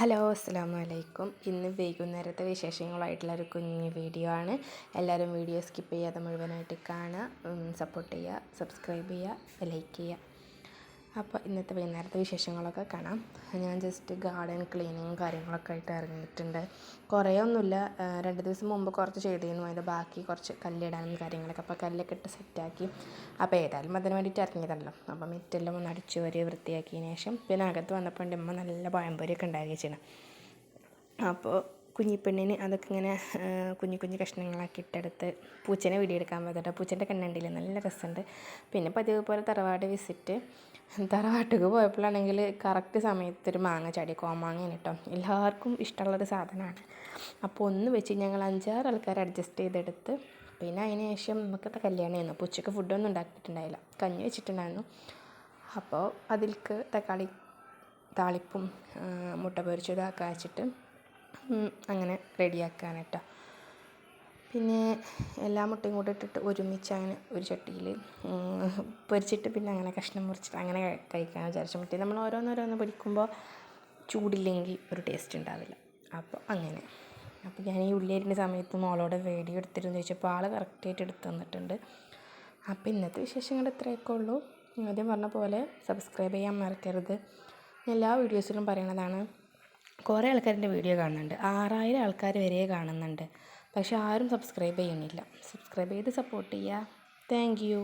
Hello അസ്സലാമു അലൈക്കും. ഇന്ന് വൈകുന്നേരത്തെ വിശേഷങ്ങളായിട്ടുള്ളൊരു കുഞ്ഞു വീഡിയോ ആണ്. എല്ലാവരും വീഡിയോ സ്കിപ്പ് ചെയ്യാതെ മുഴുവനായിട്ട് കാണുക, സപ്പോർട്ട് ചെയ്യുക, സബ്സ്ക്രൈബ് ചെയ്യുക, ലൈക്ക് ചെയ്യുക. അപ്പോൾ ഇന്നത്തെ വൈകുന്നേരത്തെ വിശേഷങ്ങളൊക്കെ കാണാം. ഞാൻ ജസ്റ്റ് ഗാർഡൻ ക്ലീനിങ്ങും കാര്യങ്ങളൊക്കെ ആയിട്ട് ഇറങ്ങിയിട്ടുണ്ട്. കുറേ ഒന്നുമില്ല, 2 ദിവസം മുമ്പ് കുറച്ച് ചെയ്തിരുന്നു. അതിൻ്റെ ബാക്കി കുറച്ച് കല്ലിടാനും കാര്യങ്ങളൊക്കെ, അപ്പോൾ കല്ലൊക്കെ ഇട്ട് സെറ്റാക്കി. അപ്പോൾ ഏതായാലും അതിന് വേണ്ടിയിട്ട് ഇറങ്ങിയതല്ലോ. അപ്പോൾ മിറ്റെല്ലാം ഒന്ന് അടിച്ചു വരി വൃത്തിയാക്കിയതിന് ശേഷം പിന്നെ അകത്ത് വന്നപ്പോൾ എൻ്റെ അമ്മ നല്ല പഴംപൊരിയൊക്കെ ഉണ്ടാക്കി വെച്ചിരുന്നു. അപ്പോൾ കുഞ്ഞിപ്പെണ്ണിന് അതൊക്കെ ഇങ്ങനെ കുഞ്ഞു കുഞ്ഞു കഷ്ണങ്ങളാക്കി ഇട്ടെടുത്ത് പൂച്ചേനെ വീഡിയോയെടുക്കാൻ പറ്റില്ല. പൂച്ചേൻ്റെ കണ്ണുണ്ടില്ല, നല്ല രസമുണ്ട്. പിന്നെ പതിവ് പോലെ തറവാട് വിസിറ്റ്. തറവാട്ടിലേക്ക് പോയപ്പോഴാണെങ്കിൽ കറക്റ്റ് സമയത്തൊരു മാങ്ങ ചാടി, കോമാങ്ങയാണ് കേട്ടോ. എല്ലാവർക്കും ഇഷ്ടമുള്ളൊരു സാധനമാണ്. അപ്പോൾ ഒന്ന് വെച്ച് ഞങ്ങൾ 5-6 ആൾക്കാർ അഡ്ജസ്റ്റ് ചെയ്തെടുത്ത്. പിന്നെ അതിന് ശേഷം നമുക്കത്തെ കല്യാണമായിരുന്നു. അപ്പോൾ ഉച്ചയ്ക്ക് ഫുഡൊന്നും ഉണ്ടാക്കിയിട്ടുണ്ടായില്ല, കഞ്ഞി വെച്ചിട്ടുണ്ടായിരുന്നു. അപ്പോൾ അതിലേക്ക് തക്കാളി താളിപ്പും മുട്ട പൊരിച്ചതൊക്കെ വെച്ചിട്ട് അങ്ങനെ റെഡിയാക്കാൻ കേട്ടോ. പിന്നെ എല്ലാ മുട്ടയും കൂടെ ഇട്ടിട്ട് ഒരുമിച്ച് അങ്ങനെ ഒരു ചട്ടിയിൽ പൊരിച്ചിട്ട് പിന്നെ അങ്ങനെ കഷ്ണം മുറിച്ചിട്ട് അങ്ങനെ കഴിക്കാൻ വിചാരിച്ചു. മറ്റേ നമ്മൾ ഓരോന്നോരോന്ന് പൊരിക്കുമ്പോൾ ചൂടില്ലെങ്കിൽ ഒരു ടേസ്റ്റ് ഉണ്ടാവില്ല. അപ്പോൾ അങ്ങനെ. അപ്പോൾ ഞാൻ ഈ ഉള്ളി അരിഞ്ഞ സമയത്ത് മോളോട് വീഡിയോ എടുത്തിരുന്നു ചോദിച്ചപ്പോൾ ആൾ കറക്റ്റായിട്ട് എടുത്ത് തന്നിട്ടുണ്ട്. അപ്പോൾ ഇന്നത്തെ വിശേഷങ്ങൾ ഇത്രയൊക്കെ ഉള്ളൂ. ആദ്യം പറഞ്ഞ പോലെ സബ്സ്ക്രൈബ് ചെയ്യാൻ മറക്കരുത്. എല്ലാ വീഡിയോസിലും പറയണതാണ്. കുറേ ആൾക്കാരുടെ വീഡിയോ കാണുന്നുണ്ട്, 6000 ആൾക്കാർ വരെ കാണുന്നുണ്ട്, പക്ഷെ ആരും സബ്സ്ക്രൈബ് ചെയ്യുന്നില്ല. സബ്സ്ക്രൈബ് ചെയ്ത് സപ്പോർട്ട് ചെയ്യുക. Thank you.